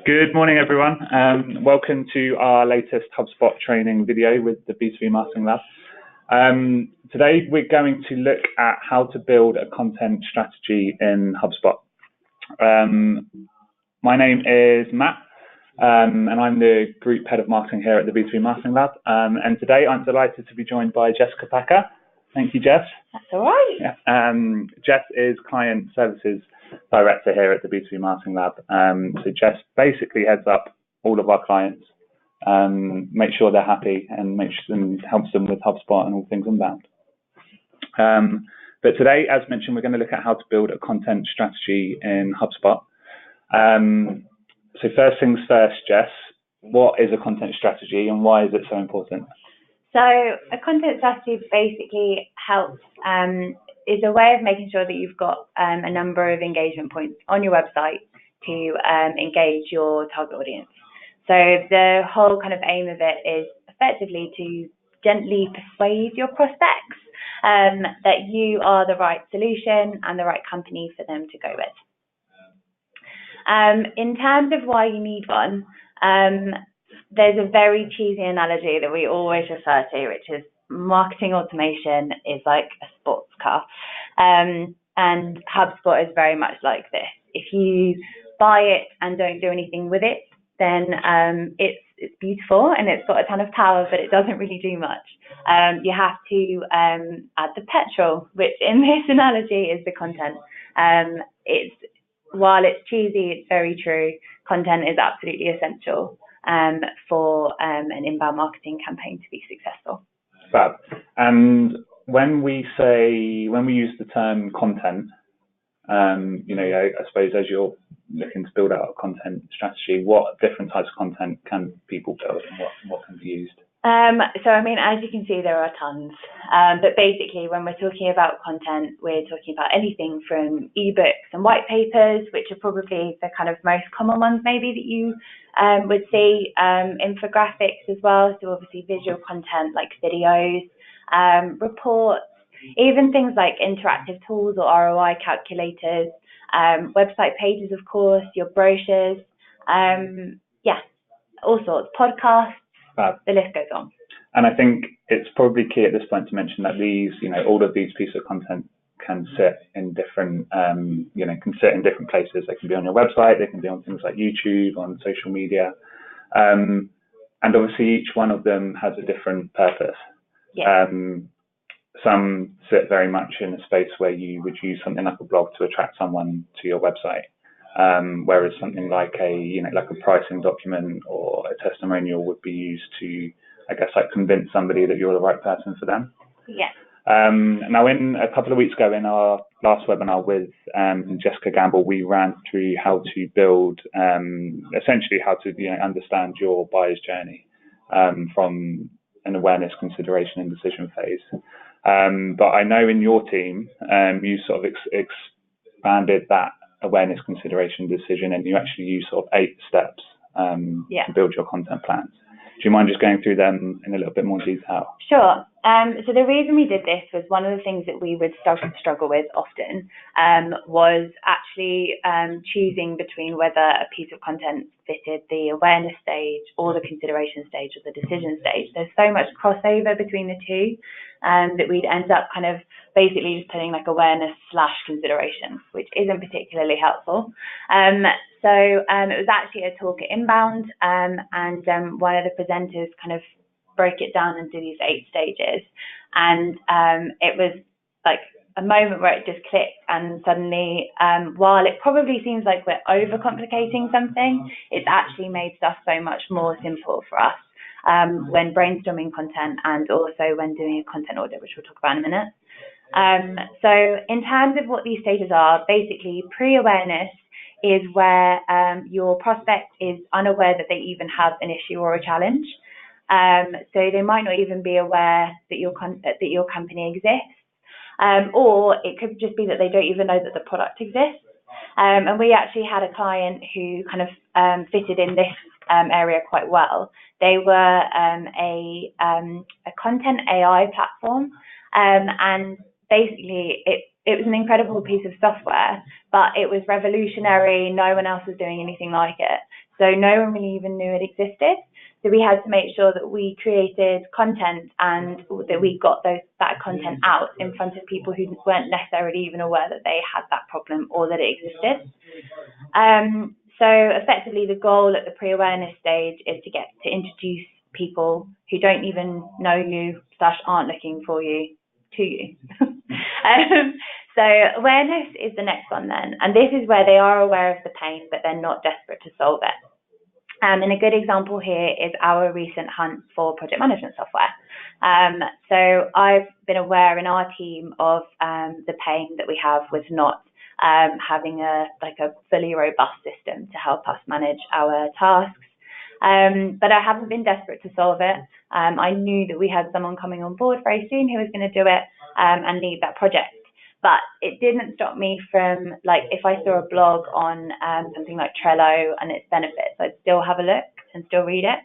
Good morning, everyone. Welcome to our latest HubSpot training video with the B2B Marketing Lab. Today, we're going to look at how to build a content strategy in HubSpot. My name is Matt, and I'm the Group Head of Marketing here at the B2B Marketing Lab. And today, I'm delighted to be joined by Jessica Packer. Thank you, Jess. That's all right. Yeah. Jess is Client Services Director here at the B2B Marketing Lab. So Jess basically heads up all of our clients, make sure they're happy and helps them with HubSpot and all things inbound. But today, as mentioned, we're going to look at how to build a content strategy in HubSpot. So first things first, Jess, what is a content strategy and why is it so important? So a content strategy basically helps, is a way of making sure that you've got a number of engagement points on your website to engage your target audience. So the whole kind of aim of it is effectively to gently persuade your prospects that you are the right solution and the right company for them to go with. In terms of why you need one, there's a very cheesy analogy that we always refer to, which is marketing automation is like a sports car. And HubSpot is very much like this. If you buy it and don't do anything with it, then it's beautiful and it's got a ton of power, but it doesn't really do much. You have to add the petrol, which in this analogy is the content. While it's cheesy, it's very true. Content is absolutely essential for an inbound marketing campaign to be successful. Fab. And when we use the term content, I suppose as you're looking to build out a content strategy, what different types of content can people build and what can be used? So, I mean, as you can see, there are tons. But basically, when we're talking about content, we're talking about anything from ebooks and white papers, which are probably the kind of most common ones maybe that you would see, infographics as well. So obviously visual content like videos, reports, even things like interactive tools or ROI calculators, website pages, of course, your brochures, all sorts, podcasts. The list goes on. And I think it's probably key at this point to mention that all of these pieces of content can sit in different, places. They can be on your website, they can be on things like YouTube, on social media. And obviously each one of them has a different purpose. Yeah. Some sit very much in a space where you would use something like a blog to attract someone to your website. Whereas something like a pricing document or a testimonial would be used to, convince somebody that you're the right person for them. Yeah. Now, a couple of weeks ago in our last webinar with Jessica Gamble, we ran through how to build, essentially how to understand your buyer's journey from an awareness, consideration, and decision phase. But I know in your team, you sort of expanded that awareness, consideration, decision, and you actually use sort of 8 steps to build your content plans. Do you mind just going through them in a little bit more detail? Sure. So the reason we did this was one of the things that we would struggle with often was actually choosing between whether a piece of content fitted the awareness stage or the consideration stage or the decision stage. There's so much crossover between the two that we'd end up kind of basically just putting like awareness/consideration, which isn't particularly helpful. So it was actually a talk at Inbound, and one of the presenters kind of broke it down into these 8 stages. And it was like a moment where it just clicked, and suddenly, while it probably seems like we're overcomplicating something, it's actually made stuff so much more simple for us when brainstorming content and also when doing a content audit, which we'll talk about in a minute. So in terms of what these stages are, basically pre-awareness is where your prospect is unaware that they even have an issue or a challenge. So they might not even be aware that your company exists, or it could just be that they don't even know that the product exists. And we actually had a client who kind of fitted in this area quite well. They were a content AI platform, and basically it it was an incredible piece of software, but it was revolutionary. No one else was doing anything like it. So no one really even knew it existed. So we had to make sure that we created content and that we got that content out in front of people who weren't necessarily even aware that they had that problem or that it existed. So effectively the goal at the pre-awareness stage is to introduce people who don't even know you / aren't looking for you to you. So awareness is the next one then, and this is where they are aware of the pain but they're not desperate to solve it. And a good example here is our recent hunt for project management software. So I've been aware in our team of the pain that we have with not having a fully robust system to help us manage our tasks. But I haven't been desperate to solve it. I knew that we had someone coming on board very soon who was going to do it and lead that project. But it didn't stop me from, if I saw a blog on something like Trello and its benefits, I'd still have a look and still read it.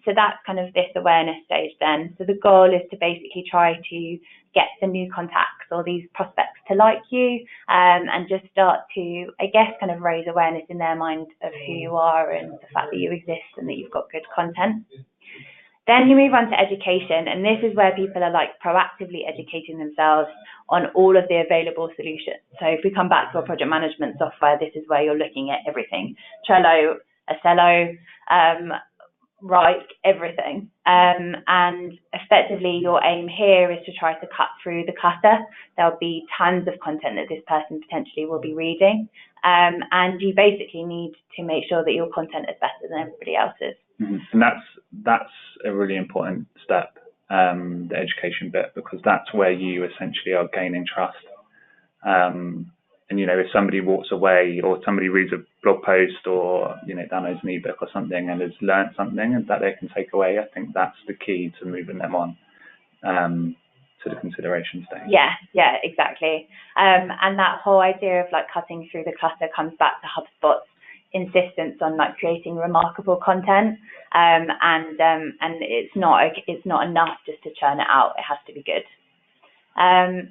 So that's kind of this awareness stage then. So the goal is to basically try to get the new contacts or these prospects to like you and just start to, I guess, kind of raise awareness in their mind of who you are and the fact that you exist and that you've got good content. Then you move on to education, and this is where people are proactively educating themselves on all of the available solutions. So if we come back to our project management software, this is where you're looking at everything. Trello, Acello, Write, everything. And effectively your aim here is to try to cut through the clutter. There'll be tons of content that this person potentially will be reading. And you basically need to make sure that your content is better than everybody else's. And that's a really important step, the education bit, because that's where you essentially are gaining trust. And if somebody walks away or somebody reads a blog post or downloads an ebook or something and has learned something and that they can take away, I think that's the key to moving them on to the consideration stage. Yeah, exactly. And that whole idea of cutting through the clutter comes back to HubSpot's insistence on creating remarkable content, and it's not enough just to churn it out. It has to be good.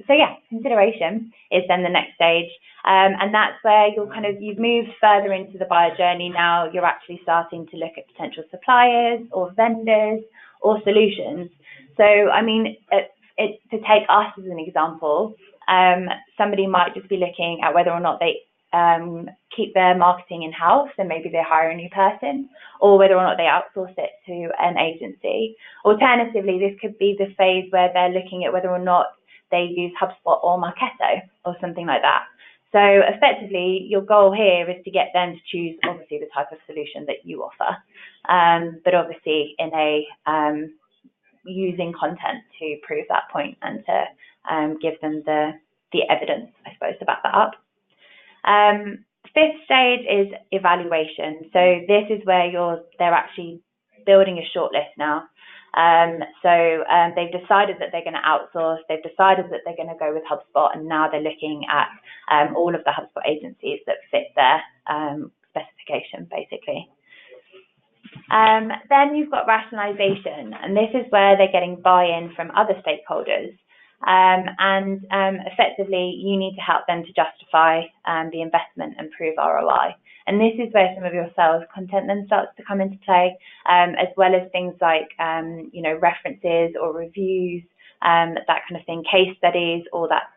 So consideration is then the next stage, and that's where you've moved further into the buyer journey. Now you're actually starting to look at potential suppliers or vendors or solutions. So to take us as an example, somebody might just be looking at whether or not they keep their marketing in-house and maybe they hire a new person, or whether or not they outsource it to an agency. Alternatively, this could be the phase where they're looking at whether or not they use HubSpot or Marketo or something like that. So effectively, your goal here is to get them to choose obviously the type of solution that you offer, but obviously in a using content to prove that point and to give them the evidence, I suppose, to back that up. Fifth stage is evaluation. So this is where they're actually building a shortlist now. They've decided that they're going to outsource. They've decided that they're going to go with HubSpot, and now they're looking at all of the HubSpot agencies that fit their specification, basically. Then you've got rationalization, and this is where they're getting buy-in from other stakeholders. Effectively, you need to help them to justify the investment and prove ROI. And this is where some of your sales content then starts to come into play, as well as things like, references or reviews, that kind of thing, case studies, all that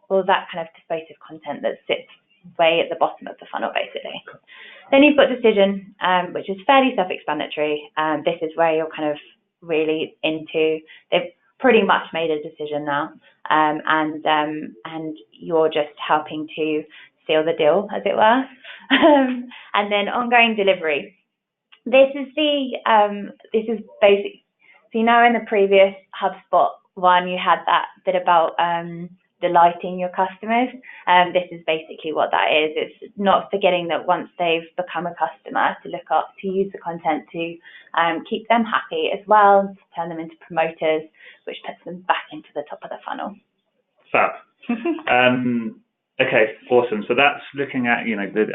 kind of persuasive content that sits way at the bottom of the funnel, basically. Then you've got decision, which is fairly self-explanatory. This is where you're kind of really they've pretty much made a decision now, and you're just helping to seal the deal, as it were. And then ongoing delivery. This is basic. So in the previous HubSpot one, you had that bit about delighting your customers. This is basically what that is. It's not forgetting that once they've become a customer, to look up, to use the content to keep them happy as well, to turn them into promoters, which puts them back into the top of the funnel. Fab. Okay, awesome. So that's looking at,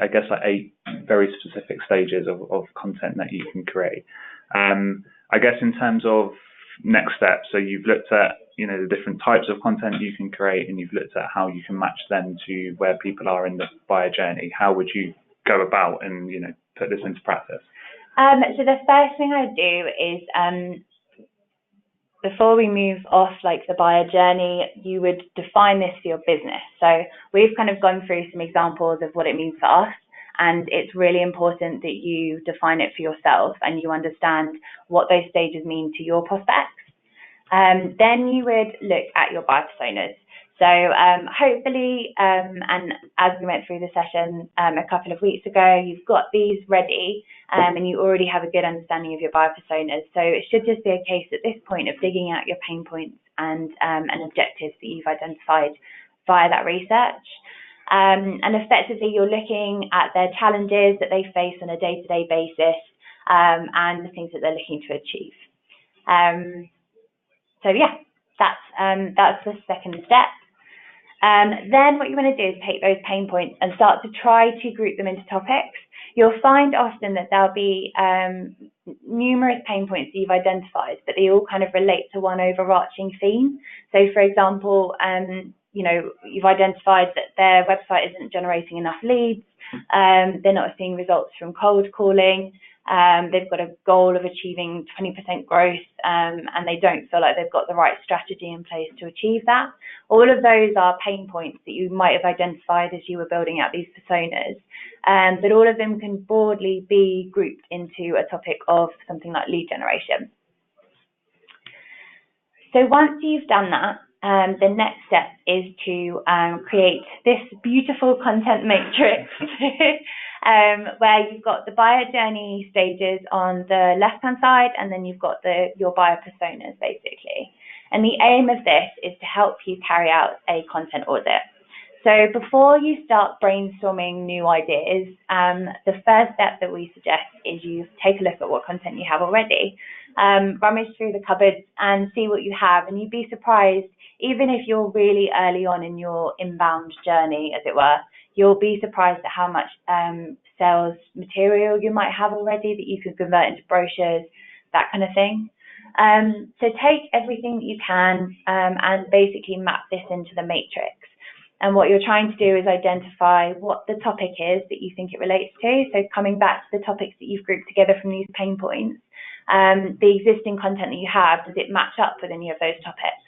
I guess 8 very specific stages of content that you can create. I guess in terms of next steps, so you've looked at the different types of content you can create, and you've looked at how you can match them to where people are in the buyer journey, how would you go about and put this into practice? So the first thing I do is before we move off the buyer journey, you would define this for your business. So we've kind of gone through some examples of what it means for us, and it's really important that you define it for yourself and you understand what those stages mean to your prospects. Then you would look at your buyer personas. So hopefully, and as we went through the session a couple of weeks ago, you've got these ready and you already have a good understanding of your buyer personas. So it should just be a case at this point of digging out your pain points and objectives that you've identified via that research. And effectively, you're looking at their challenges that they face on a day-to-day basis and the things that they're looking to achieve. So yeah, that's the second step. Then what you want to do is take those pain points and start to try to group them into topics. You'll find often that there'll be numerous pain points that you've identified, but they all kind of relate to one overarching theme. So for example, you've identified that their website isn't generating enough leads, they're not seeing results from cold calling, they've got a goal of achieving 20% growth, and they don't feel like they've got the right strategy in place to achieve that. All of those are pain points that you might have identified as you were building out these personas, but all of them can broadly be grouped into a topic of something like lead generation. So once you've done that, the next step is to create this beautiful content matrix where you've got the buyer journey stages on the left-hand side, and then you've got your buyer personas, basically. And the aim of this is to help you carry out a content audit. So before you start brainstorming new ideas, the first step that we suggest is you take a look at what content you have already. Rummage through the cupboards and see what you have, and you'd be surprised, even if you're really early on in your inbound journey, as it were, you'll be surprised at how much sales material you might have already that you could convert into brochures, that kind of thing. So take everything that you can and basically map this into the matrix. And what you're trying to do is identify what the topic is that you think it relates to. So coming back to the topics that you've grouped together from these pain points, the existing content that you have, does it match up with any of those topics?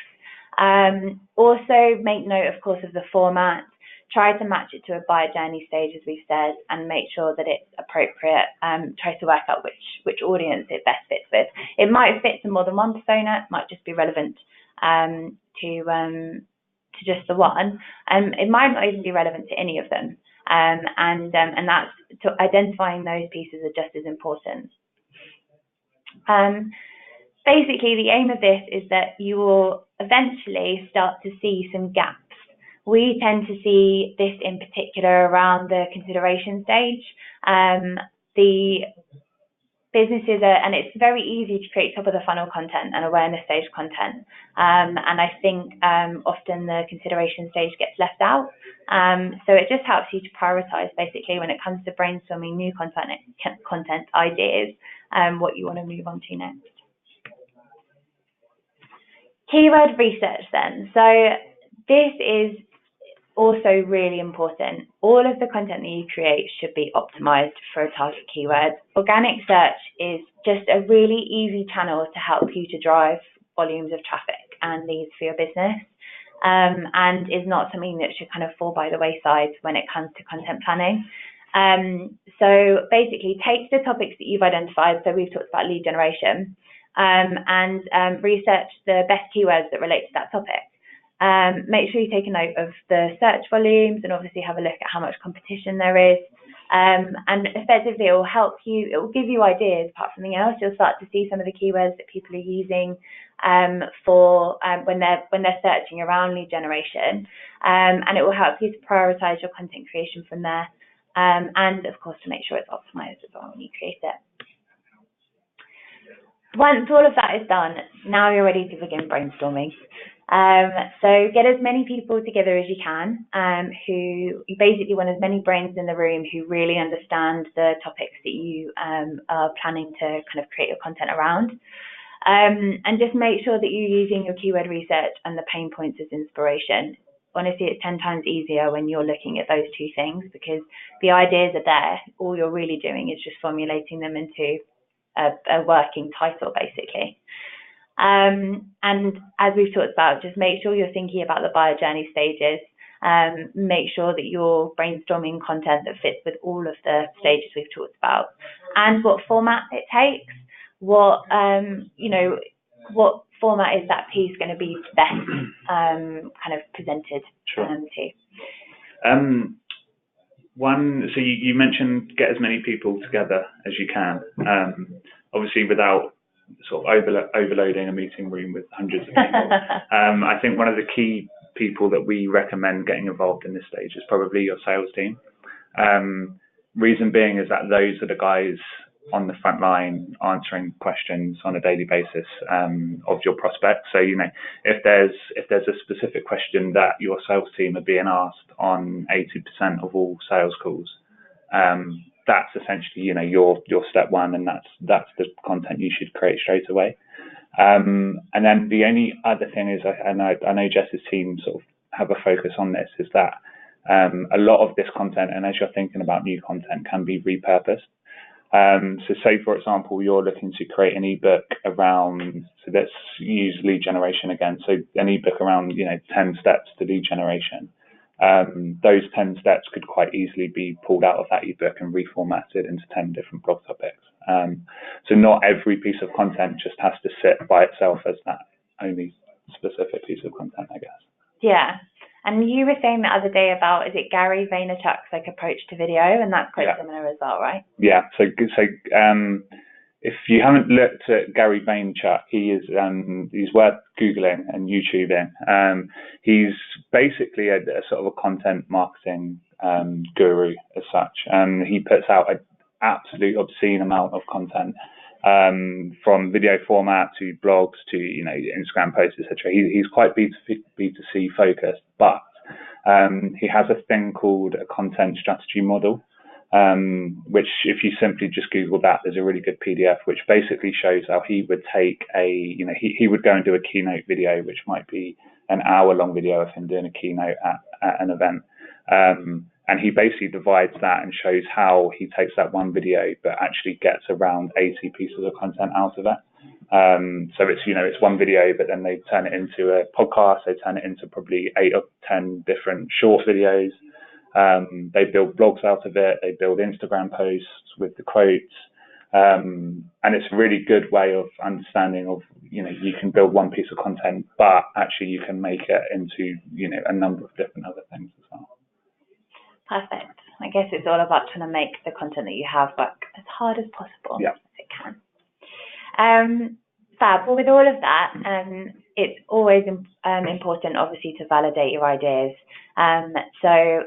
Also make note, of course, of the format. Try to match it to a buyer journey stage, as we've said, and make sure that it's appropriate. Try to work out which audience it best fits with. It might fit to more than one persona. It might just be relevant to just the one. It might not even be relevant to any of them. And that's identifying those pieces are just as important. Basically, the aim of this is that you will eventually start to see some gaps. We tend to see this in particular around the consideration stage. The businesses and it's very easy to create top of the funnel content and awareness stage content. And I think often the consideration stage gets left out. So it just helps you to prioritize basically when it comes to brainstorming new content ideas, what you want to move on to next. Keyword research then. So this is also really important. All of the content that you create should be optimized for a target keyword. Organic search is just a really easy channel to help you to drive volumes of traffic and leads for your business, and is not something that should kind of fall by the wayside when it comes to content planning. So basically take the topics that you've identified, so we've talked about lead generation, and research the best keywords that relate to that topic. Make sure you take a note of the search volumes and obviously have a look at how much competition there is. And effectively it will help you, it will give you ideas. Apart from anything else, you'll start to see some of the keywords that people are using for when they're searching around lead generation. And it will help you to prioritize your content creation from there. And of course to make sure it's optimized as well when you create it. Once all of that is done, now you're ready to begin brainstorming. So get as many people together as you can, who you basically want as many brains in the room who really understand the topics that you are planning to kind of create your content around. And just make sure that you're using your keyword research and the pain points as inspiration. Honestly, it's 10 times easier when you're looking at those two things, because the ideas are there. All you're really doing is just formulating them into a working title, basically. And as we've talked about, just make sure you're thinking about the buyer journey stages. Make sure that you're brainstorming content that fits with all of the stages we've talked about, and what format it takes. What format is that piece going to be best kind of presented to? So you mentioned get as many people together as you can, obviously without sort of overloading a meeting room with hundreds of people. I think one of the key people that we recommend getting involved in this stage is probably your sales team. Reason being is that those are the guys on the front line answering questions on a daily basis of your prospect. So, if there's a specific question that your sales team are being asked on 80% of all sales calls, that's essentially, your step one, and that's the content you should create straight away. And then the only other thing is, I know Jess's team sort of have a focus on this, is that a lot of this content, and as you're thinking about new content, can be repurposed. So say, for example, you're looking to create an ebook around, so let's use lead generation again. So an ebook around, 10 steps to lead generation. Those 10 steps could quite easily be pulled out of that ebook and reformatted into 10 different blog topics. So not every piece of content just has to sit by itself as that only specific piece of content, I guess. Yeah. And you were saying the other day about, is it Gary Vaynerchuk's approach to video, and that's quite similar as well, right? Yeah. So if you haven't looked at Gary Vaynerchuk, he's worth Googling and YouTubing. He's basically a sort of a content marketing guru as such. He puts out an absolute obscene amount of content, from video format to blogs to Instagram posts, etc. He's quite B2C focused, but he has a thing called a content strategy model, which if you simply just Google that, there's a really good PDF which basically shows how he would take he would go and do a keynote video, which might be an hour-long video of him doing a keynote at an event. And he basically divides that and shows how he takes that one video, but actually gets around 80 pieces of content out of it. So it's one video, but then they turn it into a podcast. They turn it into probably 8 or 10 different short videos. They build blogs out of it. They build Instagram posts with the quotes. And it's a really good way of understanding of, you can build one piece of content, but actually you can make it into, a number of different other things as well. Perfect. I guess it's all about trying to make the content that you have work as hard as possible as it can. Fab. Well, with all of that, it's always important, obviously, to validate your ideas. So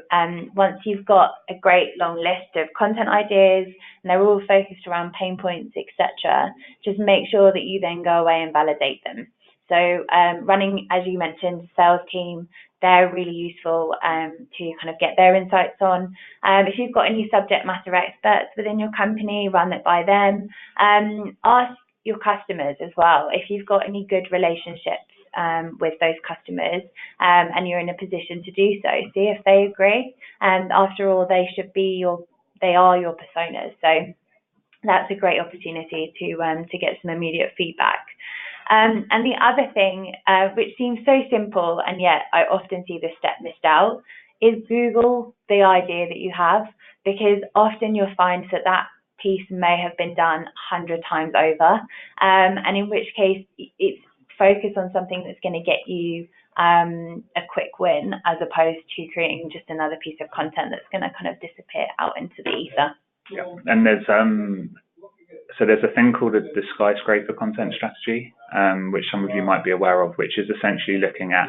once you've got a great long list of content ideas and they're all focused around pain points, etc., just make sure that you then go away and validate them. So running, as you mentioned, sales team, they're really useful to kind of get their insights on. If you've got any subject matter experts within your company, run it by them. Ask your customers as well. If you've got any good relationships with those customers and you're in a position to do so, see if they agree. After all, they are your personas. So that's a great opportunity to get some immediate feedback. And the other thing, which seems so simple, and yet I often see this step missed out, is Google the idea that you have, because often you'll find that piece may have been done 100 times over, and in which case it's focused on something that's going to get you a quick win, as opposed to creating just another piece of content that's going to kind of disappear out into the ether. Yeah, and there's a thing called the skyscraper content strategy, which some of you might be aware of, which is essentially looking at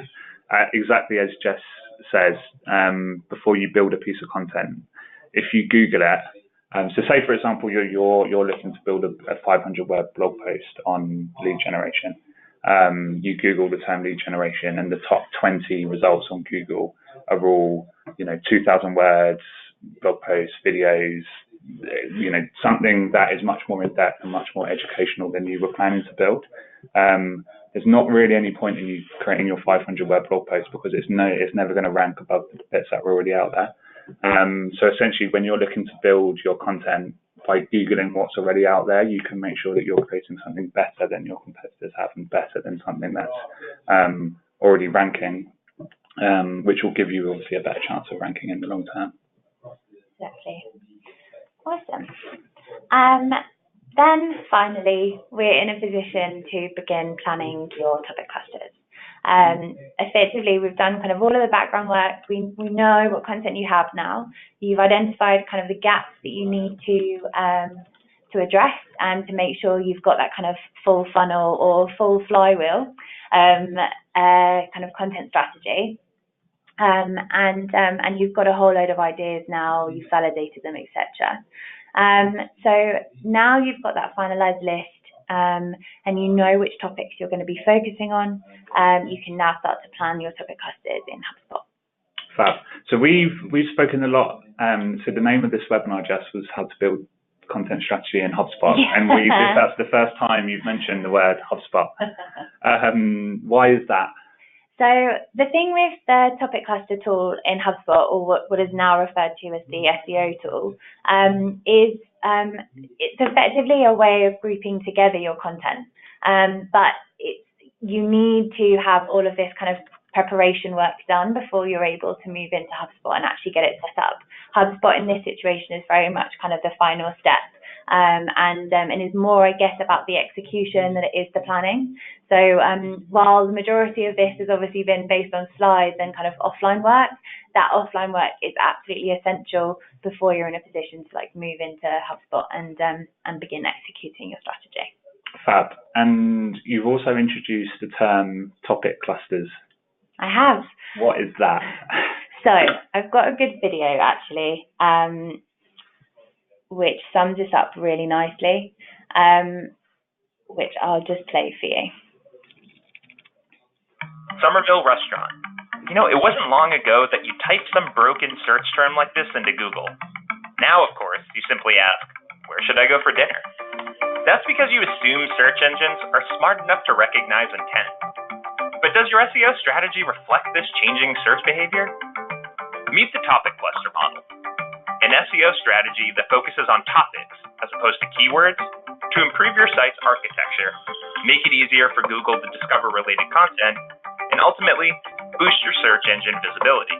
exactly as Jess says, before you build a piece of content, if you Google it, so say, for example, you're looking to build a 500-word blog post on lead generation. You Google the term lead generation, and the top 20 results on Google are all, 2,000 words, blog posts, videos, something that is much more in depth and much more educational than you were planning to build. There's not really any point in you creating your 500 word blog post because it's never going to rank above the bits that are already out there. So essentially, when you're looking to build your content by Googling what's already out there, you can make sure that you're creating something better than your competitors have and better than something that's already ranking, which will give you obviously a better chance of ranking in the long term. Exactly. Awesome. Then finally, we're in a position to begin planning your topic clusters. Effectively, we've done kind of all of the background work. We know what content you have now. You've identified kind of the gaps that you need to address and to make sure you've got that kind of full funnel or full flywheel kind of content strategy. And you've got a whole load of ideas now. You've validated them, etc. So now you've got that finalized list. And you know which topics you're going to be focusing on, you can now start to plan your topic clusters in HubSpot. Fab. So we've spoken a lot. So the name of this webinar, Jess, was how to build content strategy in HubSpot, and that's the first time you've mentioned the word HubSpot. Why is that? So the thing with the topic cluster tool in HubSpot, or what is now referred to as the SEO tool, is it's effectively a way of grouping together your content. But you need to have all of this kind of preparation work done before you're able to move into HubSpot and actually get it set up. HubSpot in this situation is very much kind of the final step. And is more, I guess, about the execution than it is the planning. So while the majority of this has obviously been based on slides and kind of offline work, that offline work is absolutely essential before you're in a position to like move into HubSpot and begin executing your strategy. Fab. And you've also introduced the term topic clusters. I have. What is that? So I've got a good video actually, which sums this up really nicely, which I'll just play for you. Somerville Restaurant. You know, it wasn't long ago that you typed some broken search term like this into Google. Now, of course, you simply ask, where should I go for dinner? That's because you assume search engines are smart enough to recognize intent. But does your SEO strategy reflect this changing search behavior? Meet the topic cluster model, an SEO strategy that focuses on topics as opposed to keywords to improve your site's architecture, make it easier for Google to discover related content, and ultimately boost your search engine visibility.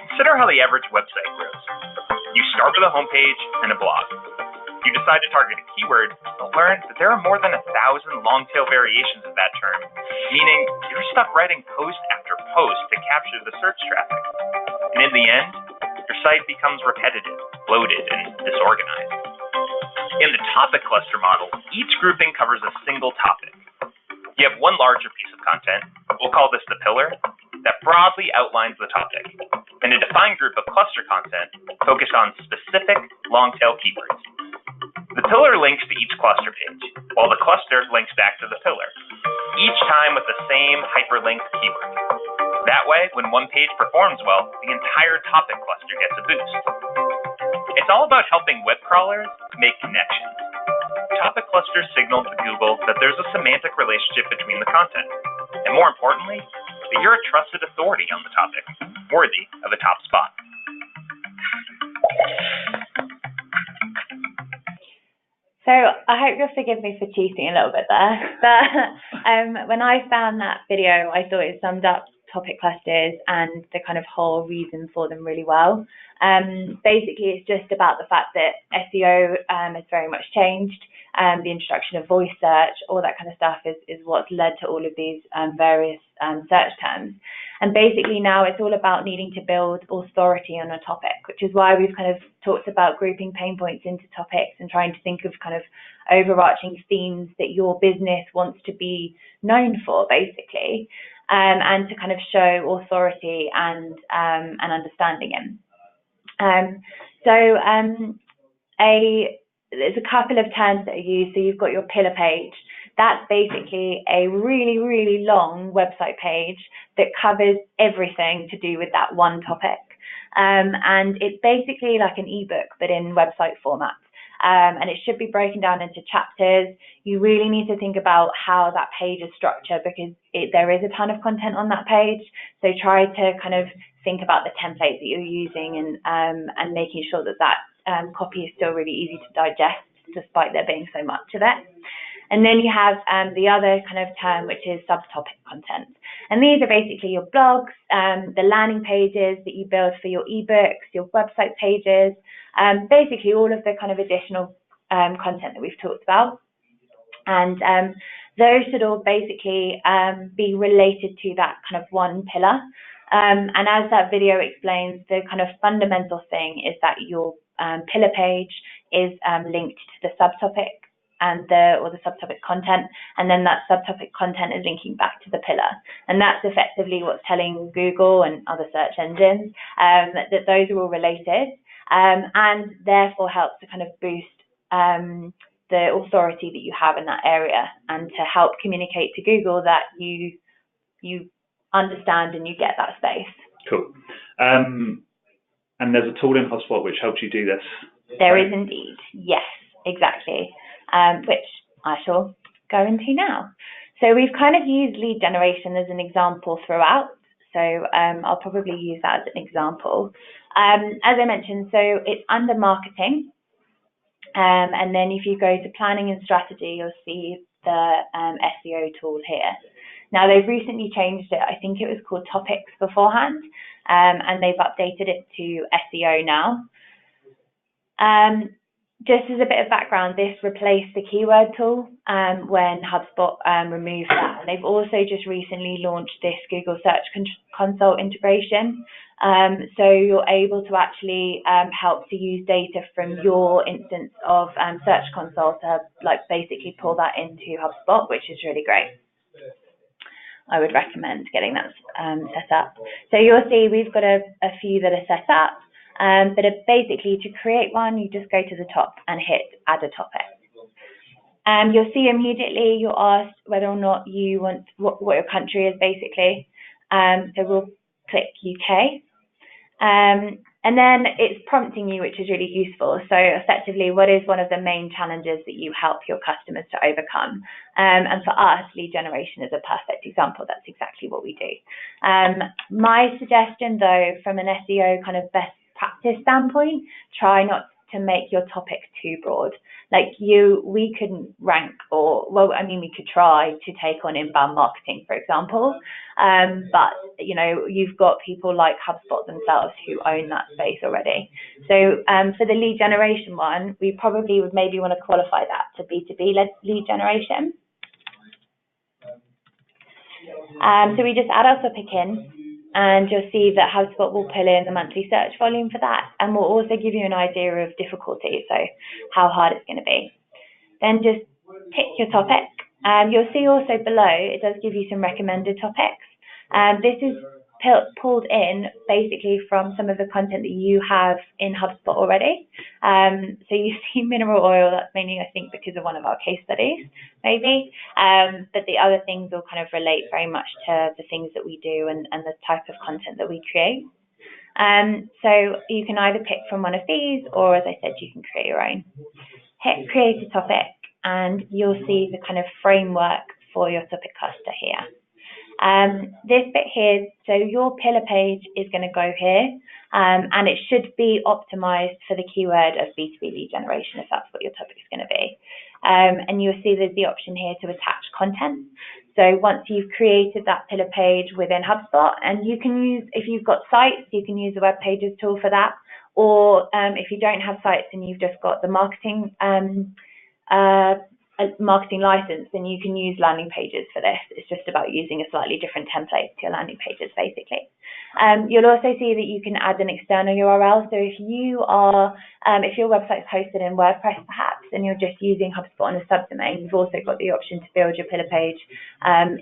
Consider how the average website grows. You start with a homepage and a blog. You decide to target a keyword, but learn that there are more than 1,000 long-tail variations of that term, meaning you're stuck writing post after post to capture the search traffic. And in the end, your site becomes repetitive, bloated, and disorganized. In the topic cluster model, each grouping covers a single topic. You have one larger piece of content, we'll call this the pillar, that broadly outlines the topic, and a defined group of cluster content focused on specific long-tail keywords. The pillar links to each cluster page, while the cluster links back to the pillar, each time with the same hyperlinked keyword. That way, when one page performs well, the entire topic cluster gets a boost. It's all about helping web crawlers make connections. Topic clusters signal to Google that there's a semantic relationship between the content, and more importantly, that you're a trusted authority on the topic, worthy of a top spot. So I hope you'll forgive me for cheating a little bit there, but when I found that video, I thought it summed up topic clusters and the kind of whole reason for them really well. Basically, it's just about the fact that SEO has very much changed. The introduction of voice search, all that kind of stuff is what's led to all of these various search terms. And basically now it's all about needing to build authority on a topic, which is why we've kind of talked about grouping pain points into topics and trying to think of kind of overarching themes that your business wants to be known for, basically, and to kind of show authority and understanding in. There's a couple of terms that are used. So you've got your pillar page. That's basically a really, really long website page that covers everything to do with that one topic. And it's basically like an ebook, but in website format. and it should be broken down into chapters. You really need to think about how that page is structured, because there is a ton of content on that page. So try to kind of think about the template that you're using, and making sure that copy is still really easy to digest, despite there being so much of it. And then you have the other kind of term, which is subtopic content. And these are basically your blogs, the landing pages that you build for your ebooks, your website pages, basically all of the kind of additional content that we've talked about. And those should all basically be related to that kind of one pillar. And as that video explains, the kind of fundamental thing is that your pillar page is linked to the subtopic or the subtopic content, and then that subtopic content is linking back to the pillar. And that's effectively what's telling Google and other search engines that those are all related, and therefore helps to kind of boost the authority that you have in that area, and to help communicate to Google that you understand and you get that space. Cool. And there's a tool in HubSpot which helps you do this. There is indeed. Yes, exactly. Which I shall go into now. So we've kind of used lead generation as an example throughout. So I'll probably use that as an example. As I mentioned, so it's under marketing. And then if you go to planning and strategy, you'll see the SEO tool here. Now, they've recently changed it. I think it was called Topics beforehand, and they've updated it to SEO now. Just as a bit of background, this replaced the keyword tool when HubSpot removed that. And they've also just recently launched this Google Search Console integration. So you're able to actually help to use data from your instance of Search Console to basically pull that into HubSpot, which is really great. I would recommend getting that set up. So you'll see we've got a few that are set up. But basically, to create one, you just go to the top and hit Add a Topic. You'll see immediately you're asked whether or not you want what your country is, basically. So we'll click UK. And then it's prompting you, which is really useful. So effectively, what is one of the main challenges that you help your customers to overcome? And for us, lead generation is a perfect example. That's exactly what we do. My suggestion, though, from an SEO kind of best practice standpoint, try not to make your topic too broad. We couldn't rank, we could try to take on inbound marketing, for example, but you've got people like HubSpot themselves who own that space already. So for the lead generation one, we probably would maybe want to qualify that to B2B lead generation. So we just add our topic in, and you'll see that HubSpot will pull in the monthly search volume for that, and will also give you an idea of difficulty, so how hard it's going to be. Then just pick your topic. You'll see also below, it does give you some recommended topics. This is pulled in basically from some of the content that you have in HubSpot already. So you see mineral oil, that's mainly, I think, because of one of our case studies, maybe. But the other things will kind of relate very much to the things that we do and the type of content that we create. So you can either pick from one of these, or as I said, you can create your own. Hit create a topic, and you'll see the kind of framework for your topic cluster here. This bit here, so your pillar page is going to go here, and it should be optimized for the keyword of B2B lead generation, if that's what your topic is going to be. And you'll see there's the option here to attach content. So once you've created that pillar page within HubSpot, and you can use, if you've got sites, you can use the web pages tool for that. Or if you don't have sites and you've just got the marketing marketing license, then you can use landing pages for this. It's just about using a slightly different template to your landing pages, basically. You'll also see that you can add an external URL. So if you are, if your website's hosted in WordPress, perhaps, and you're just using HubSpot on a subdomain, you've also got the option to build your pillar page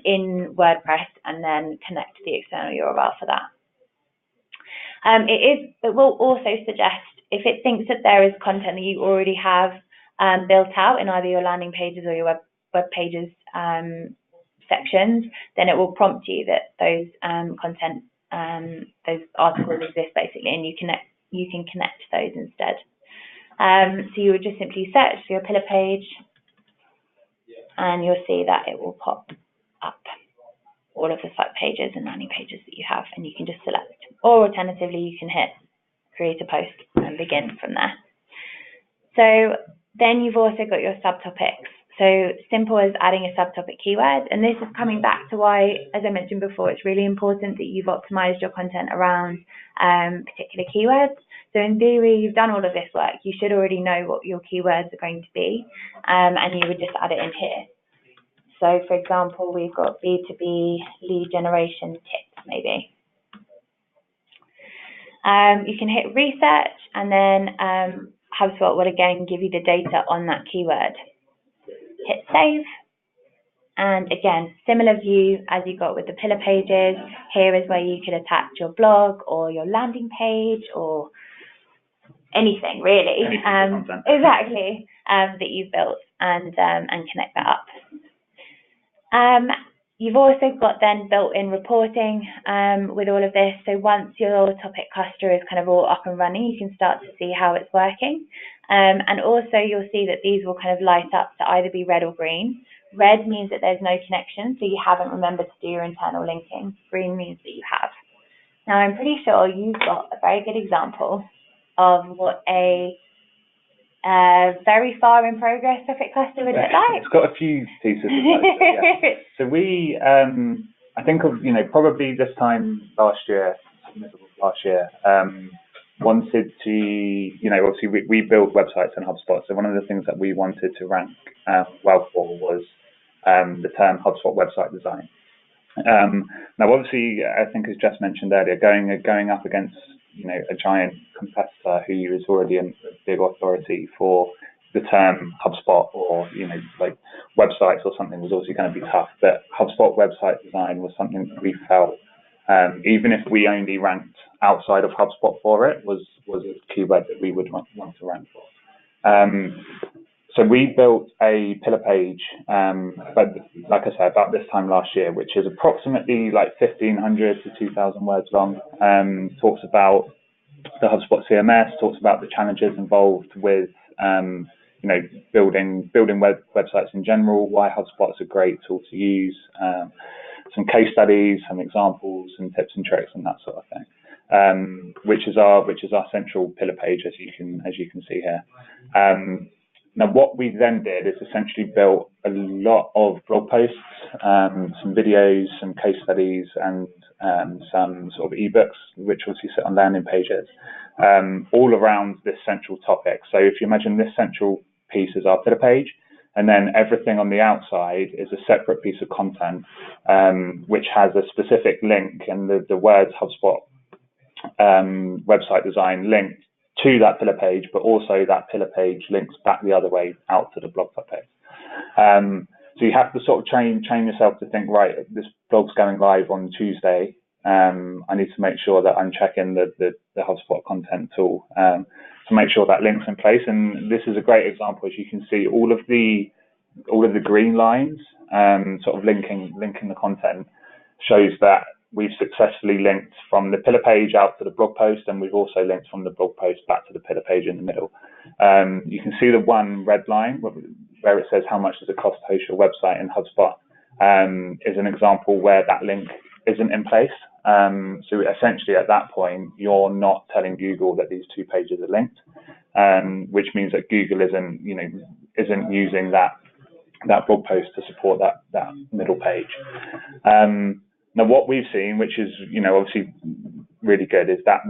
in WordPress and then connect the external URL for that. It will also suggest, if it thinks that there is content that you already have built out in either your landing pages or your web pages sections, then it will prompt you that those content, those articles exist, basically, and you can connect those instead. So you would just simply search for your pillar page, and you'll see that it will pop up all of the site pages and landing pages that you have, and you can just select. Or alternatively, you can hit create a post and begin from there. So then you've also got your subtopics. So simple as adding a subtopic keyword, and this is coming back to why, as I mentioned before, it's really important that you've optimized your content around particular keywords. So in theory, you've done all of this work. You should already know what your keywords are going to be, and you would just add it in here. So for example, we've got B2B lead generation tips, maybe. You can hit research, and then HubSpot will again give you the data on that keyword. Hit save, and again, similar view as you got with the pillar pages. Here is where you could attach your blog or your landing page or anything really, exactly, that you've built, and connect that up. You've also got then built-in reporting with all of this. So once your topic cluster is kind of all up and running, you can start to see how it's working. And also you'll see that these will kind of light up to either be red or green. Red means that there's no connection, so you haven't remembered to do your internal linking. Green means that you have. Now I'm pretty sure you've got a very good example of what a very far in progress topic cluster would look like. It's got a few pieces of that. Yeah. So we, I think of, probably this time last year, wanted to, obviously we build websites in HubSpot. So one of the things that we wanted to rank well for was the term HubSpot website design. Now, obviously, I think as Jess mentioned earlier, going up against a giant competitor who is already a big authority for the term HubSpot or like websites or something was obviously going to be tough. But HubSpot website design was something that we felt, even if we only ranked outside of HubSpot for it, was a keyword that we would want to rank for. So we built a pillar page, but like I said, about this time last year, which is approximately like 1,500 to 2,000 words long. Talks about the HubSpot CMS, talks about the challenges involved with, building websites in general, why HubSpot is a great tool to use, some case studies, some examples, and tips and tricks, and that sort of thing. Which is our central pillar page, as you can see here. Now, what we then did is essentially built a lot of blog posts, some videos, some case studies, and some sort of ebooks, which obviously sit on landing pages, all around this central topic. So if you imagine this central piece is our pillar page, and then everything on the outside is a separate piece of content, which has a specific link, and the words HubSpot website design linked to that pillar page, but also that pillar page links back the other way out to the blog page. So you have to sort of train yourself to think, right, this blog's going live on Tuesday. I need to make sure that I'm checking the HubSpot content tool to make sure that link's in place. And this is a great example. As you can see, all of the green lines sort of linking the content shows that we've successfully linked from the pillar page out to the blog post, and we've also linked from the blog post back to the pillar page in the middle. You can see the one red line where it says how much does it cost to host your website in HubSpot is an example where that link isn't in place. So essentially at that point, you're not telling Google that these two pages are linked, which means that Google isn't using that blog post to support that middle page. Now, what we've seen, which is, obviously really good, is that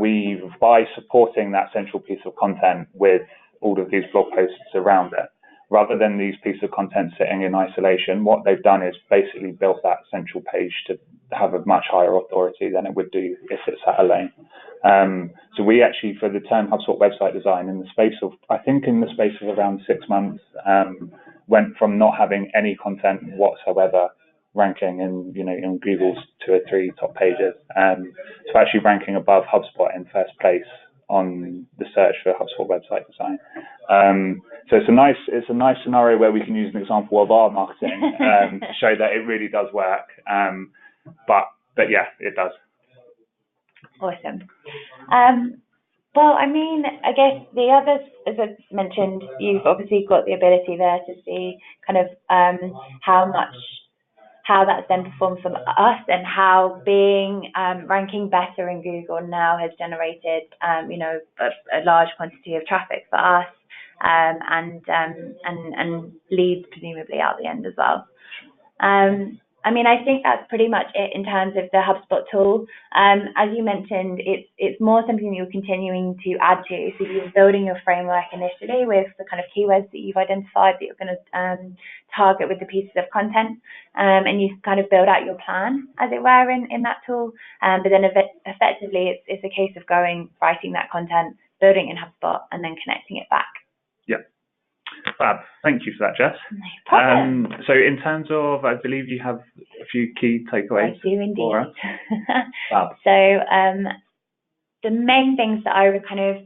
by supporting that central piece of content with all of these blog posts around it, rather than these pieces of content sitting in isolation, what they've done is basically built that central page to have a much higher authority than it would do if it sat alone. So we actually, for the term HubSpot website design, in the space of around 6 months, went from not having any content whatsoever ranking in Google's 2 or 3 top pages, to actually ranking above HubSpot in first place on the search for HubSpot website design. So it's a nice scenario where we can use an example of our marketing to show that it really does work. But yeah, it does. Awesome. Well, I mean, I guess the others, as I mentioned, you've obviously got the ability there to see kind of how that's then performed for us, and how being ranking better in Google now has generated a large quantity of traffic for us, and leads presumably out the end as well. I mean, I think that's pretty much it in terms of the HubSpot tool. As you mentioned, it's more something you're continuing to add to. So you're building your framework initially with the kind of keywords that you've identified that you're going to target with the pieces of content, and you kind of build out your plan, as it were, in that tool. But then effectively, it's a case of writing that content, building it in HubSpot, and then connecting it back. Yeah. Fab. Thank you for that, Jess. No problem. So in terms of, I believe you have a few key takeaways. I do indeed. Fab. So the main things that I would kind of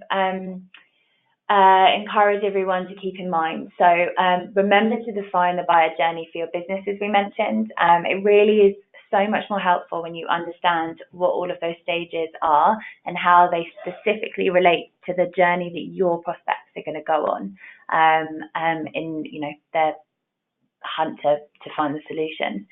encourage everyone to keep in mind. So remember to define the buyer journey for your business, as we mentioned. It really is so much more helpful when you understand what all of those stages are and how they specifically relate to the journey that your prospects are going to go on in their hunt to find the solution.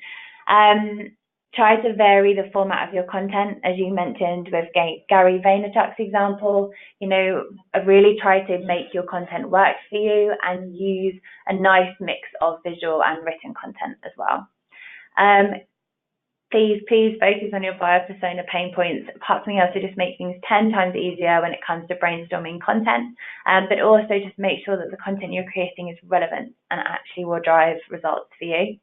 Try to vary the format of your content, as you mentioned with Gary Vaynerchuk's example. Really try to make your content work for you and use a nice mix of visual and written content as well. Please focus on your buyer persona pain points. Apart from else to just make things 10 times easier when it comes to brainstorming content, but also just make sure that the content you're creating is relevant and actually will drive results for you.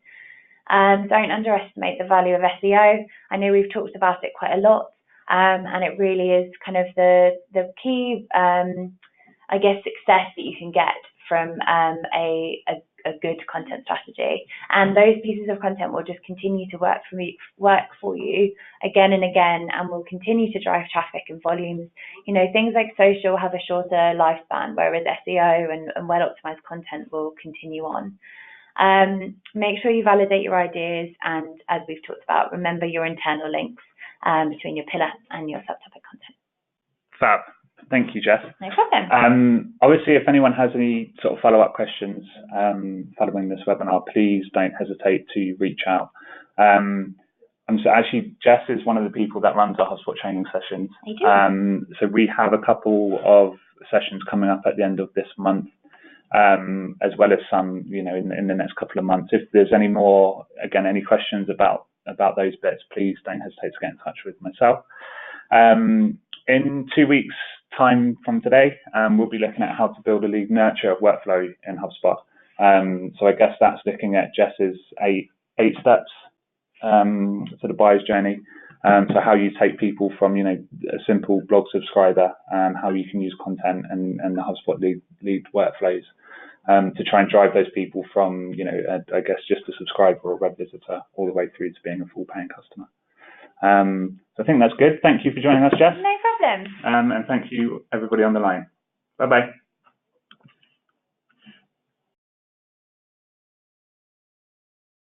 Don't underestimate the value of SEO. I know we've talked about it quite a lot, and it really is kind of the key, success that you can get from a good content strategy. And those pieces of content will just continue to work for you again and again, and will continue to drive traffic and volumes. Things like social have a shorter lifespan, whereas SEO and well-optimized content will continue on. Make sure you validate your ideas, and as we've talked about, remember your internal links between your pillar and your subtopic content. Fab. Thank you, Jess. No problem. Obviously, if anyone has any sort of follow-up questions following this webinar, please don't hesitate to reach out. So actually, Jess is one of the people that runs our HubSpot training sessions. I do. So we have a couple of sessions coming up at the end of this month, as well as some, in the next couple of months. If there's any more, again, any questions about those bits, please don't hesitate to get in touch with myself. In 2 weeks' time from today, we'll be looking at how to build a lead nurture workflow in HubSpot. So I guess that's looking at Jess's eight steps to the buyer's journey. So how you take people from, a simple blog subscriber, how you can use content and the HubSpot lead workflows to try and drive those people from, I guess just a subscriber or a web visitor all the way through to being a full paying customer. So I think that's good. Thank you for joining us, Jess. No problem. And thank you everybody on the line. Bye-bye.